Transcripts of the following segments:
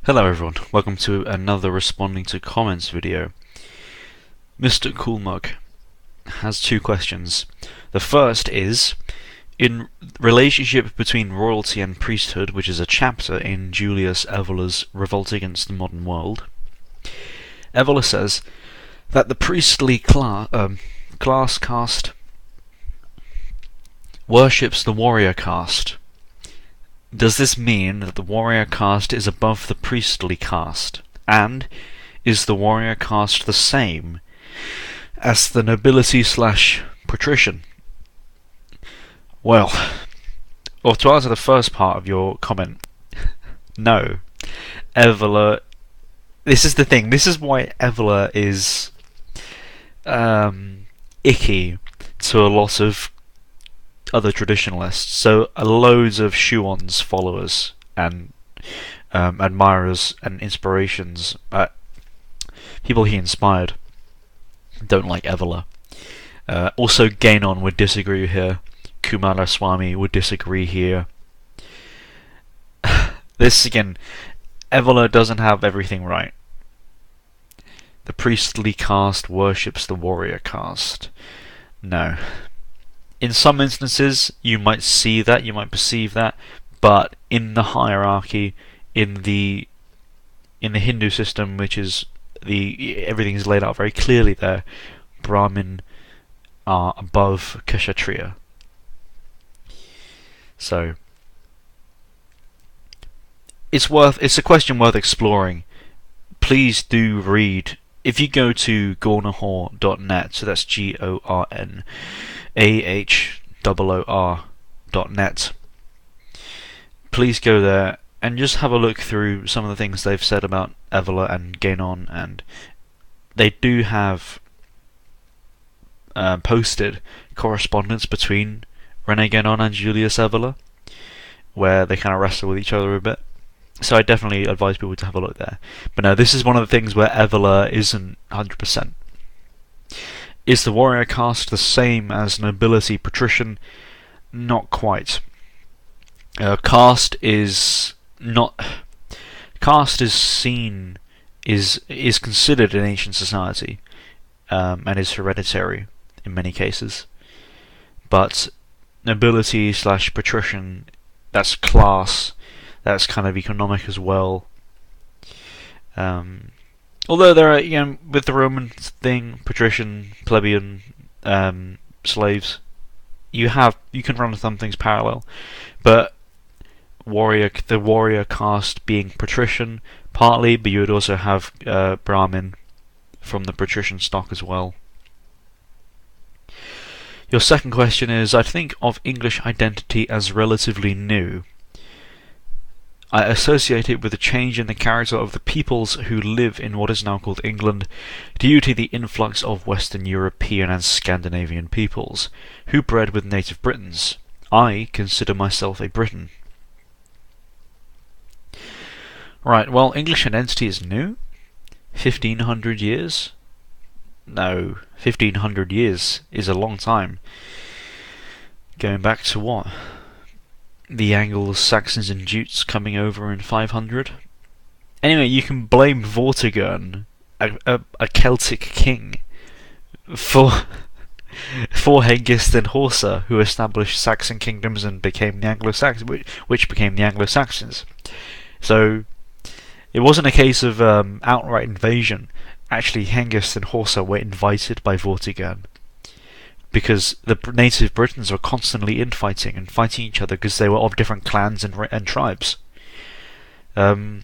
Hello everyone, welcome to another responding to comments video. Mr. Coolmug has two questions. The first is, in relationship between royalty and priesthood, which is a chapter in Julius Evolar's Revolt Against the Modern World, Evolar says that the priestly class caste worships the warrior caste. Does this mean that the warrior caste is above the priestly caste? And is the warrior caste the same as the nobility/patrician? Well, to answer the first part of your comment, no. Evolar. This is the thing. This is why Evolar is icky to a lot of other traditionalists. So loads of Shuon's followers and admirers and inspirations, people he inspired, don't like Evolar. Also Gainon would disagree here. Kumaraswamy would disagree here. This again, Evolar doesn't have everything right. The priestly caste worships the warrior caste. No. In some instances, you might see that, you might perceive that, but in the hierarchy, in the Hindu system, which is everything is laid out very clearly there, Brahmin are above Kshatriya. So it's a question worth exploring. Please do read. If you go to gornahor.net, so that's GORNAHOOR.net, please go there and just have a look through some of the things they've said about Evolar and Gainon, and they do have posted correspondence between Rene Gainon and Julius Evolar, where they kind of wrestle with each other a bit. So I definitely advise people to have a look there. But no, this is one of the things where Evolar isn't 100%. Is the warrior caste the same as nobility patrician? Not quite. Caste is considered in ancient society, and is hereditary in many cases. But nobility/patrician, that's class. That's kind of economic as well. Although there are, with the Roman thing, patrician, plebeian, slaves, you can run some things parallel, but the warrior caste being patrician partly, but you would also have Brahmin from the patrician stock as well. Your second question is, I think of English identity as relatively new. I associate it with a change in the character of the peoples who live in what is now called England due to the influx of Western European and Scandinavian peoples, who bred with native Britons. I consider myself a Briton. Right, well, English identity is new? 1500 years? No, 1500 years is a long time. Going back to what? The Angles, Saxons and Jutes coming over in 500. Anyway, you can blame Vortigern, a Celtic king, for Hengist and Horsa, who established Saxon kingdoms and became the Anglo-Saxons, which became the Anglo-Saxons. So it wasn't a case of outright invasion. Actually, Hengist and Horsa were invited by Vortigern, because the native Britons were constantly infighting and fighting each other because they were of different clans and tribes. But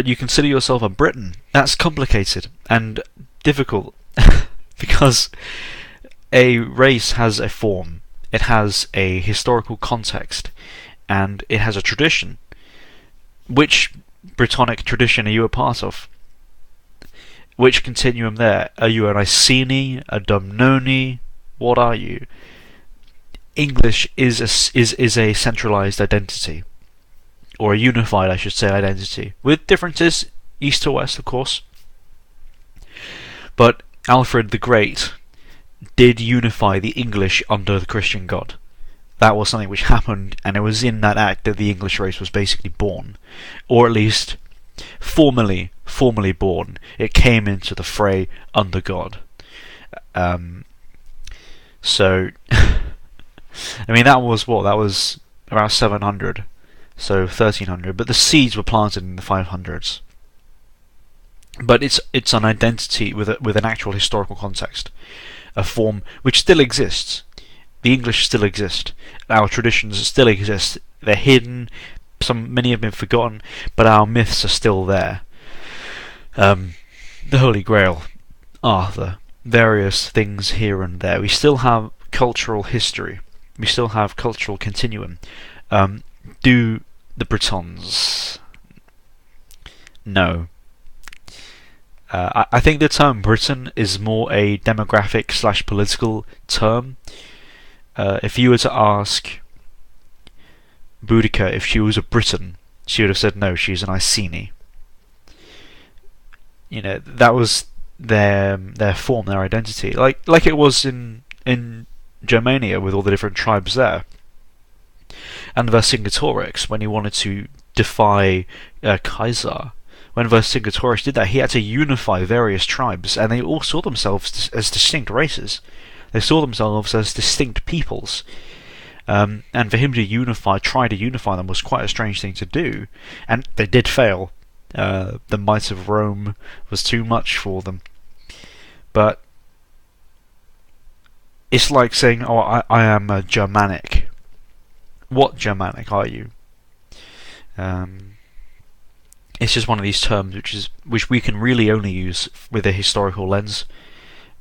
you consider yourself a Briton. That's complicated and difficult because a race has a form, it has a historical context, and it has a tradition. Which Brittonic tradition are you a part of? Which continuum there? Are you an Iceni, a Dumnoni? What are you? English is a centralized identity, or a unified, I should say, identity, with differences east to west, of course. But Alfred the Great did unify the English under the Christian God. that was something which happened, and it was in that act that the English race was basically born, or at least formally born. It came into the fray under God. So, I mean, that was what? That was around 700, so 1300. But the seeds were planted in the 500s. But it's an identity with an actual historical context, a form which still exists. The English still exist. Our traditions still exist. They're hidden. Many have been forgotten, but our myths are still there. The Holy Grail, Arthur, various things here and there. We still have cultural history. We still have cultural continuum. Do the Britons? No. I think the term Britain is more a demographic/political term. If you were to ask Boudica if she was a Briton, she would have said no, she's an Iceni. You know, that was their form, their identity, like it was in Germania with all the different tribes there. And Vercingetorix, when he wanted to defy Caesar, when Vercingetorix did that, he had to unify various tribes, and they all saw themselves as distinct races. They saw themselves as distinct peoples. And for him to try to unify them was quite a strange thing to do, and they did fail. The might of Rome was too much for them. But it's like saying, "Oh, I am a Germanic." What Germanic are you? It's just one of these terms which we can really only use with a historical lens,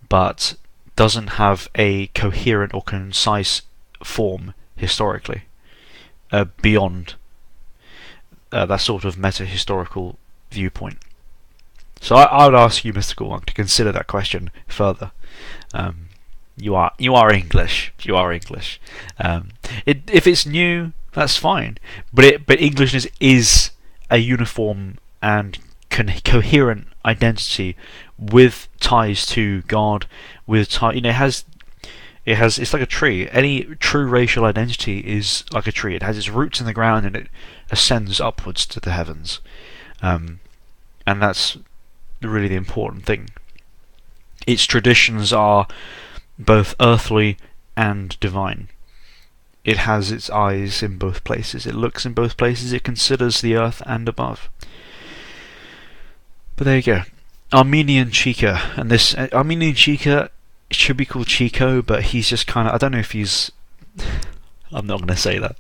but doesn't have a coherent or concise form historically beyond that sort of meta-historical viewpoint. So I would ask you, Mr. Gorwang, to consider that question further. You are English. You are English. If it's new, that's fine. But English is a uniform and coherent identity with ties to God. It's like a tree. Any true racial identity is like a tree. It has its roots in the ground and it ascends upwards to the heavens. And that's really the important thing. Its traditions are both earthly and divine. It has its eyes in both places. It looks in both places. It considers the earth and above. But there you go. Armenian Chica. And this Armenian Chica should be called Chico, but he's just kind of... I don't know if he's... I'm not going to say that.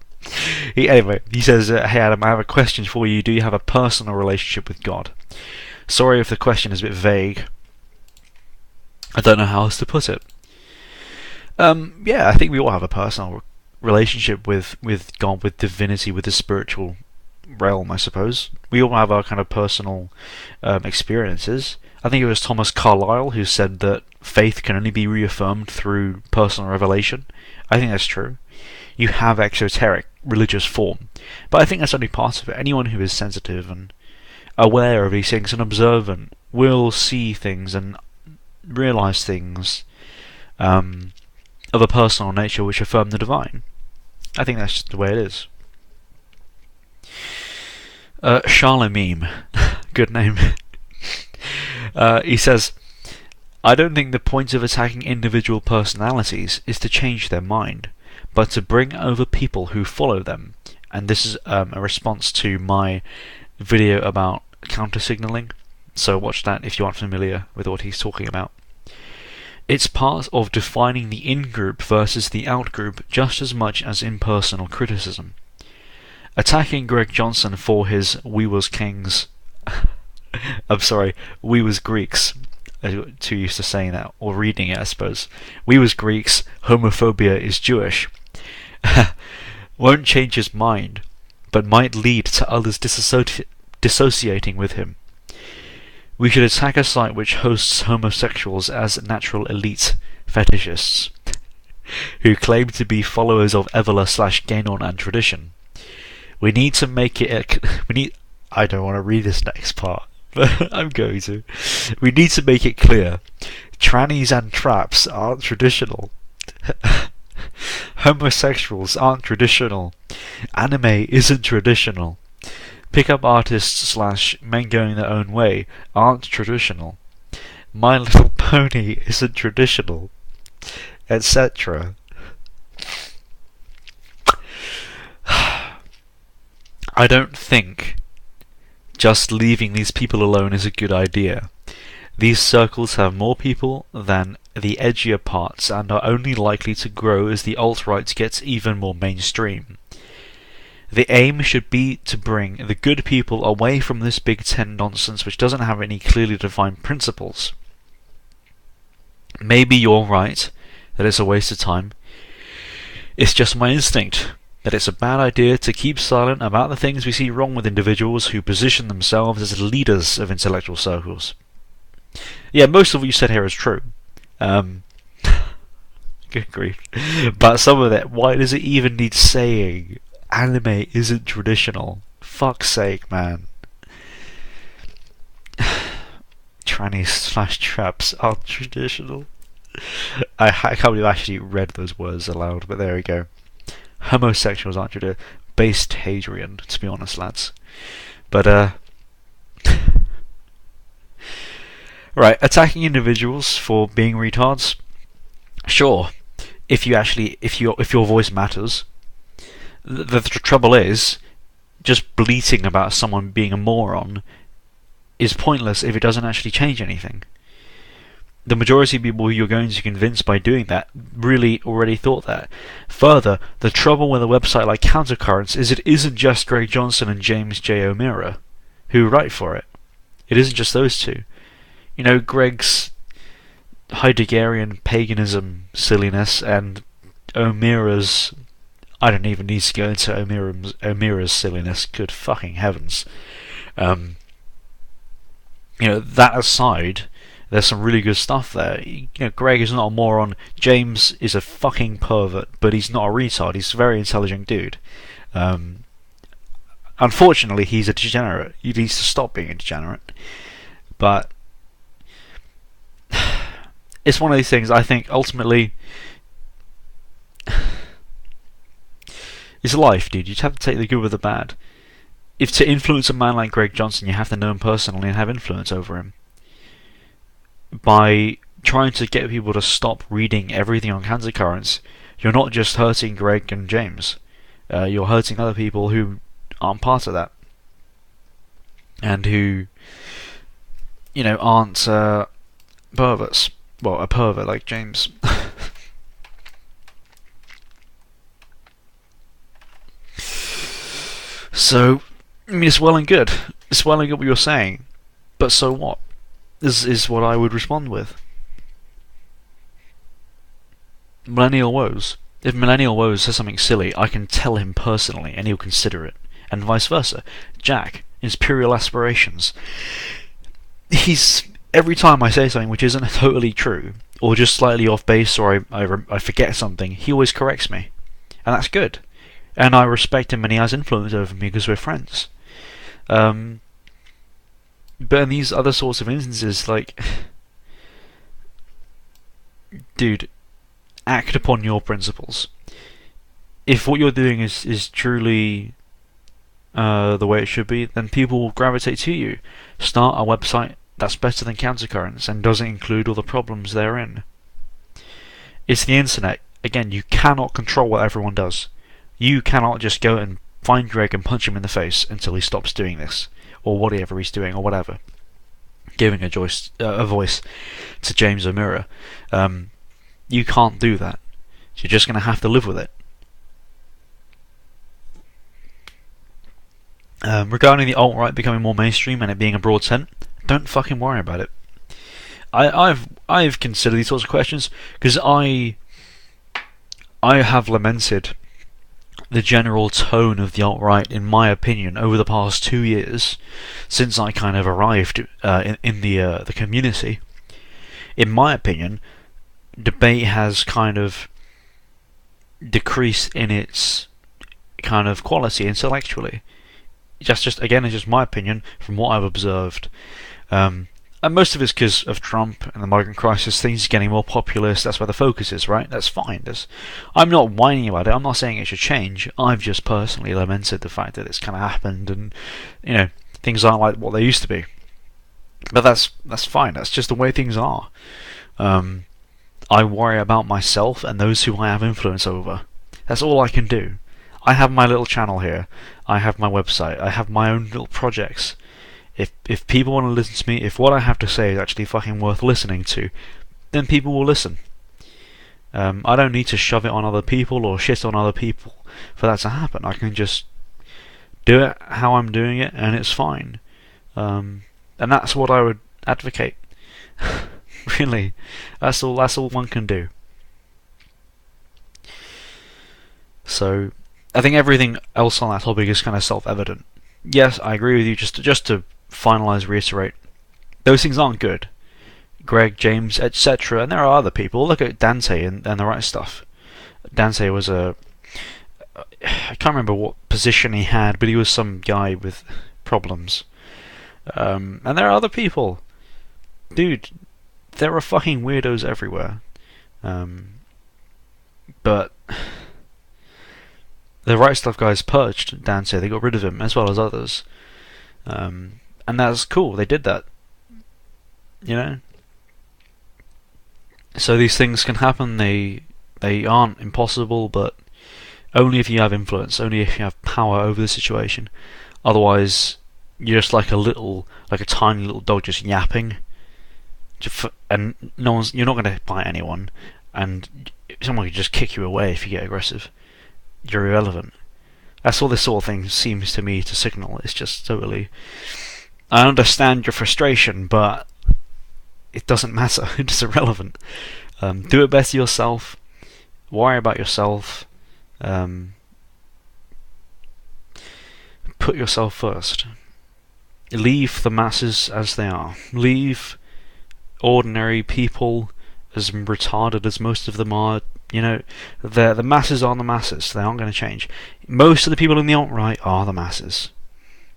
Anyway, he says, "Hey Adam, I have a question for you. Do you have a personal relationship with God?" Sorry if the question is a bit vague. I don't know how else to put it. Yeah, I think we all have a personal relationship with God, with divinity, with the spiritual realm, I suppose. We all have our kind of personal experiences. I think it was Thomas Carlyle who said that faith can only be reaffirmed through personal revelation. I think that's true. You have exoteric religious form, but I think that's only part of it. Anyone who is sensitive and aware of these things and observant will see things and realise things of a personal nature which affirm the divine. I think that's just the way it is. Charlemagne, good name. He says, "I don't think the point of attacking individual personalities is to change their mind, but to bring over people who follow them." And this is a response to my video about counter-signalling, so watch that if you aren't familiar with what he's talking about. It's part of defining the in-group versus the out-group just as much as impersonal criticism. Attacking Greg Johnson for his "we was kings," I'm sorry, "we was Greeks," too used to saying that, or reading it I suppose, "we was Greeks, homophobia is Jewish," won't change his mind, but might lead to others dissociating with him. We should attack a site which hosts homosexuals as natural elite fetishists, who claim to be followers of Evola/Genon and tradition. We need to make it I don't want to read this next part, but I'm going to. We need to make it clear, trannies and traps aren't traditional. Homosexuals aren't traditional. Anime isn't traditional. Pickup artists slash men going their own way aren't traditional. My Little Pony isn't traditional. Etc. I don't think just leaving these people alone is a good idea. These circles have more people than the edgier parts and are only likely to grow as the alt-right gets even more mainstream. The aim should be to bring the good people away from this Big Ten nonsense which doesn't have any clearly defined principles. Maybe you're right that it's a waste of time. It's just my instinct that it's a bad idea to keep silent about the things we see wrong with individuals who position themselves as leaders of intellectual circles. Yeah, most of what you said here is true. Good grief. But some of it, why does it even need saying? Anime isn't traditional. Fuck's sake, man. Trannies slash traps aren't traditional. I can't believe I actually read those words aloud, but there we go. Homosexuals aren't traditional. Based Hadrian, to be honest, lads. But, right, attacking individuals for being retards? Sure. If your voice matters. The trouble is, just bleating about someone being a moron is pointless if it doesn't actually change anything. The majority of people you're going to convince by doing that really already thought that. Further, the trouble with a website like Countercurrents is it isn't just Greg Johnson and James J. O'Meara who write for it. It isn't just those two. You know, Greg's Heideggerian paganism silliness and O'Meara's... I don't even need to go into O'Meara's silliness, good fucking heavens. You know, that aside, there's some really good stuff there. You know, Greg is not a moron. James is a fucking pervert, but he's not a retard. He's a very intelligent dude. Unfortunately, he's a degenerate. He needs to stop being a degenerate. But it's one of these things, I think, ultimately... It's life, dude. You just have to take the good with the bad. If to influence a man like Greg Johnson, you have to know him personally and have influence over him. By trying to get people to stop reading everything on Countercurrents, you're not just hurting Greg and James. You're hurting other people who aren't part of that. And who, you know, aren't perverts. Well, a pervert like James. So, I mean, it's well and good. It's well and good what you're saying. But so what? Is what I would respond with. Millennial Woes. If Millennial Woes says something silly, I can tell him personally and he'll consider it. And vice versa. Jack, Imperial Aspirations. Every time I say something which isn't totally true, or just slightly off base, or I forget something, he always corrects me. And that's good. And I respect him and he has influence over me because we're friends. But in these other sorts of instances, like... Dude, act upon your principles. If what you're doing is truly the way it should be, then people will gravitate to you. Start a website that's better than Countercurrents and doesn't include all the problems therein. It's the internet. Again, you cannot control what everyone does. You cannot just go and find Greg and punch him in the face until he stops doing this, or whatever he's doing, or whatever. Giving a voice to James O'Meara. You can't do that. You're just going to have to live with it. Regarding the alt-right becoming more mainstream and it being a broad tent, don't fucking worry about it. I've considered these sorts of questions because I have lamented the general tone of the alt-right, in my opinion, over the past 2 years, since I kind of arrived in the community. In my opinion, debate has kind of decreased in its kind of quality intellectually. Again, it's just my opinion from what I've observed. And most of it's because of Trump and the migrant crisis. Things are getting more populist. That's where the focus is, right? That's fine. I'm not whining about it. I'm not saying it should change. I've just personally lamented the fact that it's kind of happened, and things aren't like what they used to be. But that's fine. That's just the way things are. I worry about myself and those who I have influence over. That's all I can do. I have my little channel here. I have my website. I have my own little projects. If people want to listen to me, if what I have to say is actually fucking worth listening to, then people will listen. I don't need to shove it on other people or shit on other people for that to happen. I can just do it how I'm doing it, and it's fine. And that's what I would advocate. Really, that's all one can do. So, I think everything else on that topic is kind of self-evident. Yes, I agree with you. Just to finalise, reiterate, those things aren't good. Greg, James, etc. And there are other people. Look at Dante and the right stuff. Dante was I can't remember what position he had, but he was some guy with problems. And there are other people. Dude, there are fucking weirdos everywhere. But the right stuff guys purged Dante. They got rid of him, as well as others. And that's cool. They did that. So these things can happen. They aren't impossible, but only if you have influence, only if you have power over the situation. Otherwise, you're just like a tiny little dog just yapping, and you're not going to bite anyone, and someone could just kick you away if you get aggressive. You're irrelevant. That's all this sort of thing seems to me to signal. It's just totally. I understand your frustration, but it doesn't matter. It's irrelevant. Do it better yourself. Worry about yourself. Put yourself first. Leave the masses as they are. Leave ordinary people, as retarded as most of them are. The masses are the masses. They aren't going to change. Most of the people in the alt-right are the masses.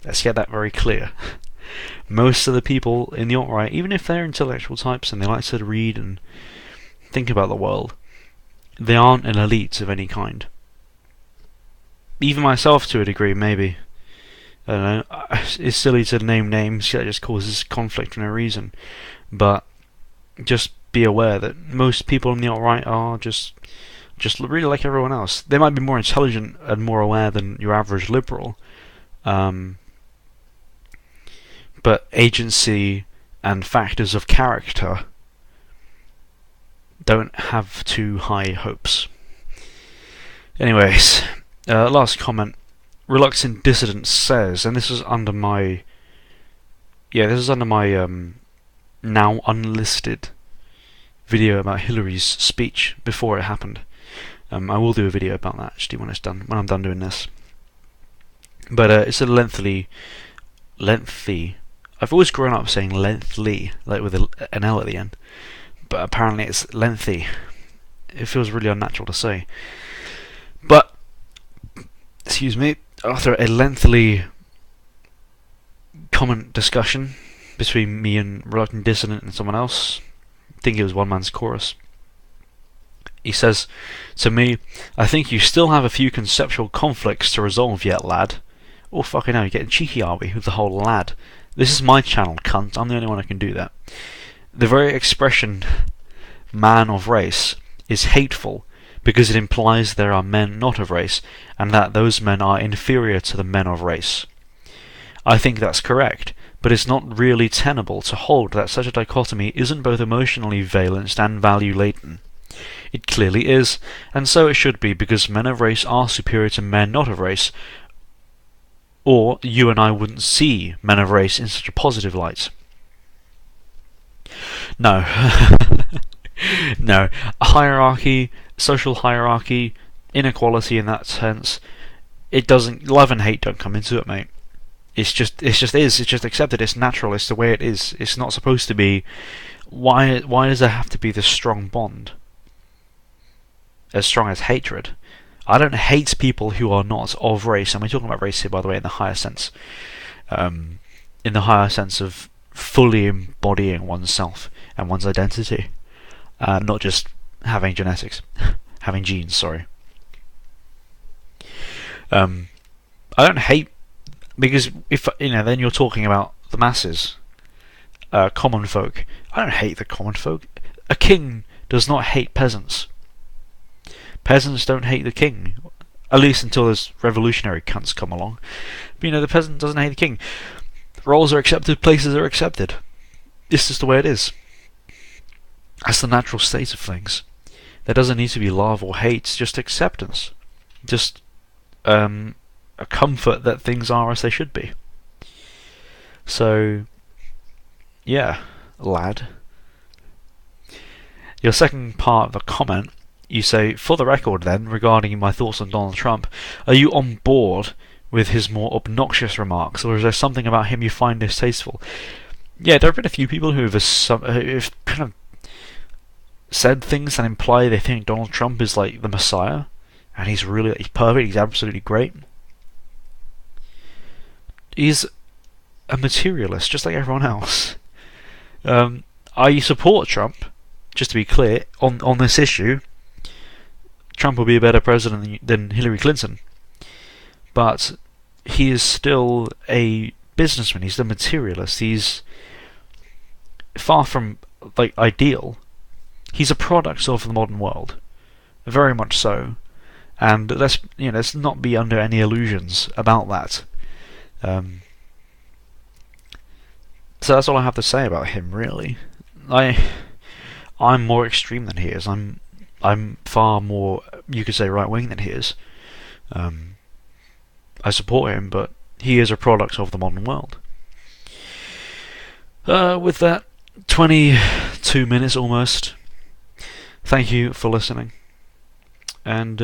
Let's get that very clear. Most of the people in the alt-right, even if they're intellectual types and they like to read and think about the world, they aren't an elite of any kind. Even myself, to a degree, maybe. I don't know. It's silly to name names. That just causes conflict for no reason. But just be aware that most people in the alt-right are just really like everyone else. They might be more intelligent and more aware than your average liberal. But agency and factors of character don't have too high hopes. Anyways, last comment. Reluctant Dissident says, and this is under my now unlisted video about Hillary's speech before it happened. I will do a video about that actually when I'm done doing this. But it's a lengthy. I've always grown up saying lengthly, like with an L at the end, but apparently it's lengthy. It feels really unnatural to say. But, excuse me, after a lengthy comment discussion between me and Reluctant Dissident and someone else, I think it was One Man's Chorus, he says to me, "I think you still have a few conceptual conflicts to resolve yet, lad." Oh, fucking hell, you're getting cheeky, are we, with the whole lad? This is my channel, cunt. I'm the only one who can do that. The very expression, man of race, is hateful because it implies there are men not of race, and that those men are inferior to the men of race. I think that's correct, but it's not really tenable to hold that such a dichotomy isn't both emotionally valenced and value-laden. It clearly is, and so it should be, because men of race are superior to men not of race, or you and I wouldn't see men of race in such a positive light. No. No. Hierarchy, social hierarchy, inequality in that sense, it doesn't. Love and hate don't come into it, mate. It's just accepted. It's natural. It's the way it is. It's not supposed to be. Why does there have to be this strong bond? As strong as hatred. I don't hate people who are not of race, and we're talking about race here, by the way, in the higher sense. In the higher sense of fully embodying oneself and one's identity, not just having genetics, having genes. Sorry. I don't hate, because if then you're talking about the masses, common folk. I don't hate the common folk. A king does not hate peasants. Peasants don't hate the king, at least until those revolutionary cunts come along. But the peasant doesn't hate the king. Roles are accepted, places are accepted. This is the way it is. That's the natural state of things. There doesn't need to be love or hate, just acceptance. Just a comfort that things are as they should be. So, yeah, lad. Your second part of the comment, you say, for the record then, regarding my thoughts on Donald Trump, are you on board with his more obnoxious remarks, or is there something about him you find distasteful? Yeah, there have been a few people who've kind of said things that imply they think Donald Trump is like the Messiah, and he's perfect, he's absolutely great. He's a materialist, just like everyone else. I support Trump, just to be clear, on this issue. Trump will be a better president than Hillary Clinton. But he is still a businessman. He's a materialist. He's far from ideal. He's a product of the modern world, very much so. And let's not be under any illusions about that. So that's all I have to say about him, really. I'm more extreme than he is. I'm far more, you could say, right wing than he is. I support him, but he is a product of the modern world. With that, 22 minutes almost. Thank you for listening, and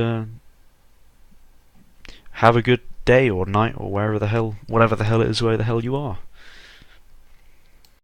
have a good day or night or whatever the hell it is, where the hell you are.